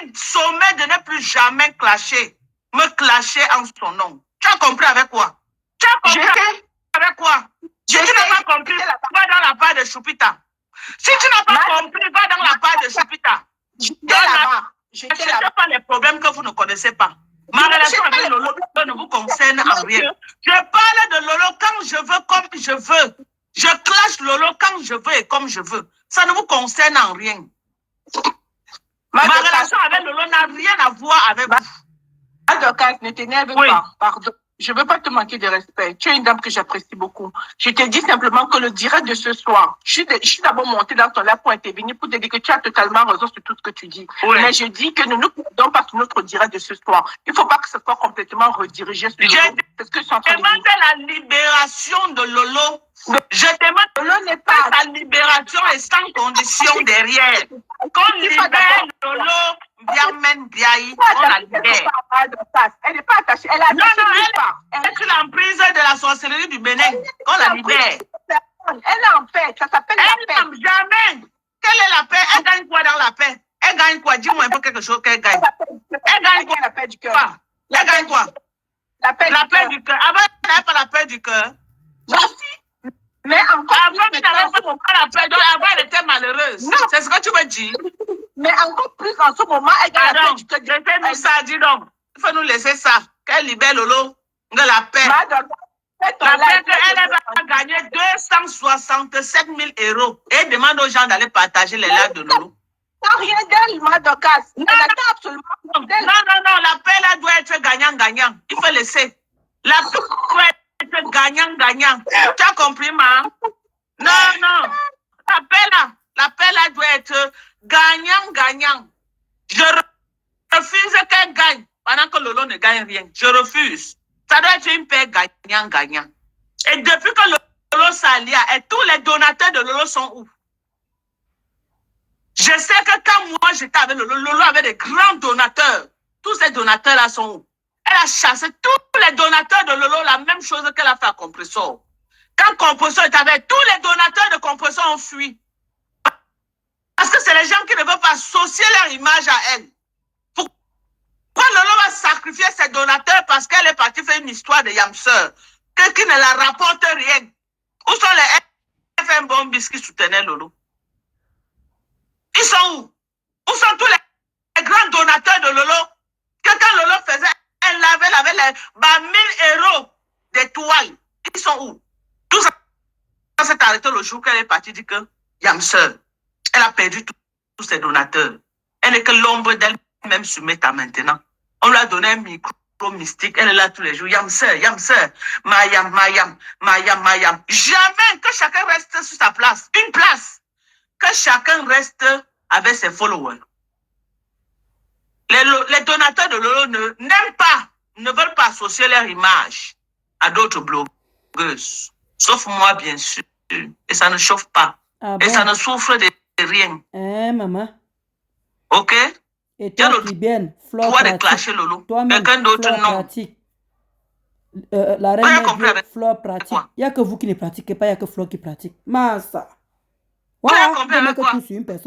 dit sommet de ne plus jamais clasher, me clasher en son nom. Tu as compris avec quoi? Tu as compris avec quoi? Si tu n'as pas compris, va dans la part de Choupita. Si tu n'as pas compris, va dans la part de Choupita. Je ne sais pas les problèmes que vous ne connaissez pas. Ma relation avec Lolo ne vous concerne en rien. Je parle de Lolo quand je veux, comme je veux. Je clash Lolo quand je veux et comme je veux. Ça ne vous concerne en rien. Ma relation avec Lolo n'a rien à voir avec vous. Adokas, ne t'énerve pas, pardon. Je ne veux pas te manquer de respect. Tu es une dame que j'apprécie beaucoup. Je te dis simplement que le direct de ce soir, je suis d'abord montée dans ton live pour intervenir, pour te dire que tu as totalement raison sur tout ce que tu dis. Oui. Mais je dis que ne nous perdons pas sur notre direct de ce soir. Il ne faut pas que ce soit complètement redirigé sur Lolo. C'est ce que je suis en train de dire. La libération de Lolo. Je demande Lolo n'est pas sa libération et sans condition derrière. Qu'on libère Lolo, Biamen Biaï, on la libère. Elle n'est pas attachée. Elle est attachée. Elle est sous l'emprise de la sorcellerie du Bénin. Qu'on la libère. Elle est en paix. Ça s'appelle la paix. Elle n'aime jamais. Quelle est la paix? Elle gagne quoi dans la paix? Elle gagne quoi? Dis-moi un peu quelque chose qu'elle gagne. Elle gagne quoi? La paix du cœur. Elle gagne quoi? La paix du cœur. Avant, elle n'avait pas la paix du cœur. Merci. Mais encore avant, elle n'avait pas la paix. Donc, avant, elle était malheureuse. C'est ce que tu veux dire? Mais encore plus en ce moment, elle gagne la paix du cœur. Laissez-nous ça, dis donc. Il faut nous laisser ça. Qu'elle libère Lolo. La paix. La paix qu'elle va gagner 267 000 € et demande aux gens d'aller partager les lives de Lolo. Non, rien d'elle, Madokas. Elle attend absolument. Non, la paix là doit être gagnant-gagnant. Il faut laisser. La paix doit être gagnant-gagnant. Tu as compris, ma? Non. La paix là doit être gagnant-gagnant. Je refuse qu'elle gagne pendant que Lolo ne gagne rien. Je refuse. Ça doit être une paix gagnant-gagnant. Et depuis que Lolo s'allie, et tous les donateurs de Lolo sont où? Je sais que quand moi j'étais avec Lolo, Lolo avait des grands donateurs. Tous ces donateurs-là sont où? Elle a chassé tous les donateurs de Lolo, la même chose qu'elle a fait à Compressor. Quand Compressor est avec, tous les donateurs de Compressor ont fui. Parce que c'est les gens qui ne veulent pas associer leur image à elle. Pourquoi Lolo va sacrifier ses donateurs parce qu'elle est partie faire une histoire de Yamseur qui ne la rapporte rien? Où sont les FM Bombis qui soutenaient Lolo? Ils sont où? Où sont tous les grands donateurs de Lolo? Que quand Lolo faisait, elle avait les 1000 € d'étoiles. Ils sont où? Tout ça s'est arrêté le jour qu'elle est partie dire que Yamseur, elle a perdu tous ses donateurs. Elle n'est que l'ombre d'elle-même sur Meta maintenant. On lui a donné un micro mystique. Elle est là tous les jours. Yamseur, Mayam. Jamais que chacun reste sur sa place. Une place. Que chacun reste avec ses followers. Les donateurs de Lolo n'aiment pas, ne veulent pas associer leur image à d'autres blogueuses. Sauf moi, bien sûr. Et ça ne chauffe pas. Ah bon? Et ça ne souffre de rien. Maman. Ok? Et toi qui bien, Flore pratique. Quelqu'un d'autre, non. La reine de Flore pratique. Il n'y a que vous qui ne pratiquez pas, il n'y a que Flore qui pratique. Massa. Voilà, compris quoi?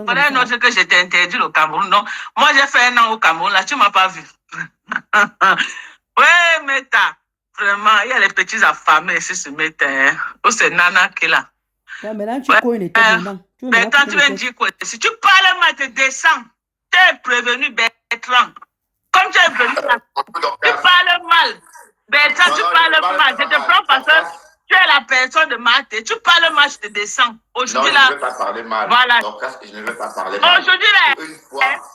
Voilà un autre que j'étais interdit au Cameroun. Non, moi j'ai fait un an au Cameroun, là tu m'as pas vu. Ouais, Meta. Vraiment, il y a les petits affamés ici sur Meta. Où c'est Nana qui est là. Maintenant, tu connais maintenant. Bertrand, tu viens de dire quoi? Si tu parles mal, tu descends. Tu es prévenu, Bertrand. Comme tu es venu là, tu parles mal. Bertrand, tu parles mal. Je te prends parce que tu es la personne de Maté. Tu parles mal, je te descends. Aujourd'hui là. Je ne veux pas parler mal. Voilà. Donc, je ne veux pas parler mal. Aujourd'hui là,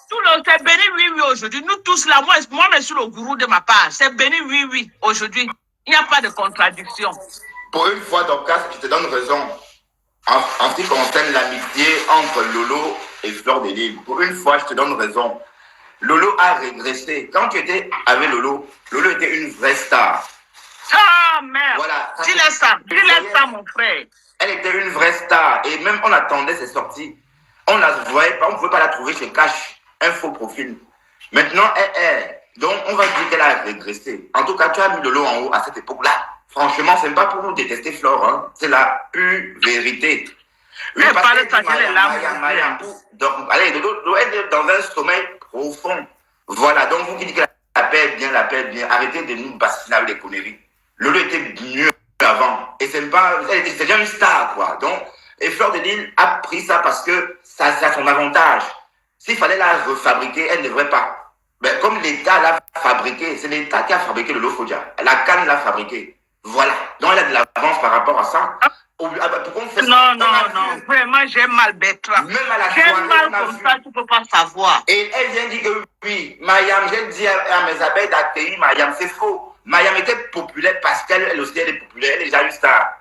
tout le c'est béni oui aujourd'hui. Nous tous là, moi je suis le gourou de ma part. C'est béni oui aujourd'hui. Il n'y a pas de contradiction. Pour une fois, Dorcas, je te donne raison. En ce qui concerne l'amitié entre Lolo et Fleur des Livres, pour une fois, je te donne raison. Lolo a régressé. Quand tu étais avec Lolo, Lolo était une vraie star. Ah merde. Voilà. Dis-le ça, mon frère. Elle était une vraie star. Et même on attendait ses sorties. On ne la voyait pas, on ne pouvait pas la trouver chez Cash. Un faux profil. Maintenant, elle est. Donc, on va dire qu'elle a régressé. En tout cas, tu as mis Lolo en haut à cette époque-là. Franchement, ce n'est pas pour nous détester Flore. Hein. C'est la pure vérité. Oui, parce que Maya. Donc, allez, Lolo est dans un sommeil profond. Voilà, donc vous qui dites que la paix est bien, arrêtez de nous bassiner avec des conneries. Lolo était mieux avant. Et c'est déjà une star, quoi. Donc, et Fleur de Lys a pris ça parce que ça a son avantage. S'il fallait la refabriquer, elle ne devrait pas. Mais comme l'État l'a fabriqué, c'est l'État qui a fabriqué le Lofodia. La canne l'a fabriqué. Voilà. Donc elle a de l'avance par rapport à ça. Pourquoi on fait ça? Non, vraiment, j'ai mal bête. Même à la J'ai soirée, mal on a comme vu. ça, tu ne peux pas savoir. Et elle vient dire que oui, Mayam, j'ai dit à mes abeilles d'accueillir Mayam, c'est faux. Mayam était populaire parce qu'elle aussi, elle est populaire, elle est déjà une star.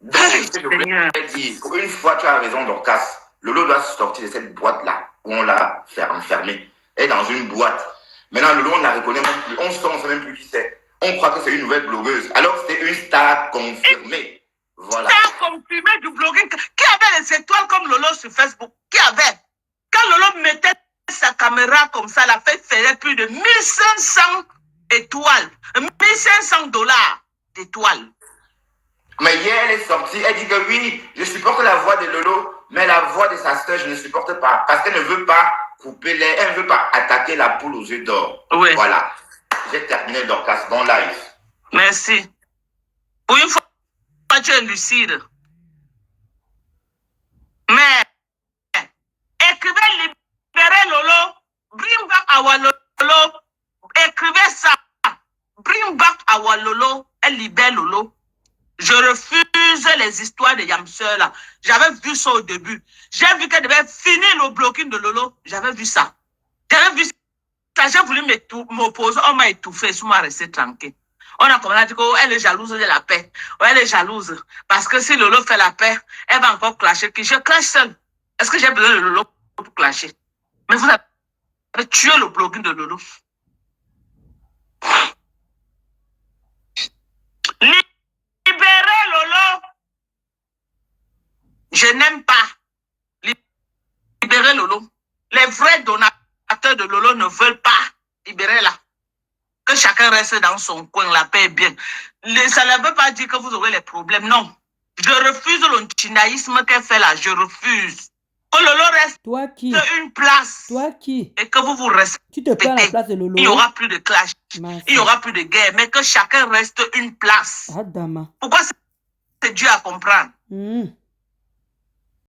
Donc, je voulais dire, pour une fois, tu as raison, Dorcas. Lolo doit sortir de cette boîte-là, où on l'a enfermé. Elle est dans une boîte. Maintenant, Lolo, on ne la reconnaît même plus. On ne sait même plus qui c'est. On croit que c'est une nouvelle blogueuse, alors que c'était une star confirmée. Voilà. Star confirmée du blogging. Qui avait les étoiles comme Lolo sur Facebook? Qui avait? Quand Lolo mettait sa caméra comme ça, la fête faisait plus de 1500 étoiles. 1500 dollars d'étoiles. Mais hier, elle est sortie, elle dit que oui, je supporte la voix de Lolo, mais la voix de sa sœur, je ne supporte pas. Parce qu'elle ne veut pas couper les... Elle ne veut pas attaquer la poule aux yeux d'or. Oui. Voilà. J'ai terminé Dorcas, bon live. Merci. Pour une fois, tu es lucide. Mais, écrivez libérer Lolo, bring back our Lolo. Écrivez ça. Bring back our Lolo et libère Lolo. Je refuse les histoires de Yamseur là. J'avais vu ça au début. J'ai vu qu'elle devait finir le blocking de Lolo. J'avais vu ça. J'avais vu ça. J'ai voulu m'opposer. On m'a étouffé. Je suis resté tranquille. On a commencé à dire qu'elle est jalouse de la paix. Elle est jalouse. Parce que si Lolo fait la paix, elle va encore clasher. Je clash seule. Est-ce que j'ai besoin de Lolo pour clasher? Mais vous avez tué le blocking de Lolo. Libérez Lolo. Je n'aime pas. Libérez Lolo. Les vrais donateurs de Lolo ne veulent pas. Libérez-la. Que chacun reste dans son coin, la paix est bien. Ça ne veut pas dire que vous aurez les problèmes, non. Je refuse le chinaïsme qu'elle fait là, je refuse. Que Lolo reste Toi qui? une place. Toi qui? Et que vous respectez. Tu te prends la place de Lolo. Il n'y aura plus de clash. Merci. Il n'y aura plus de guerre, mais que chacun reste une place. Adama. Pourquoi c'est dur à comprendre?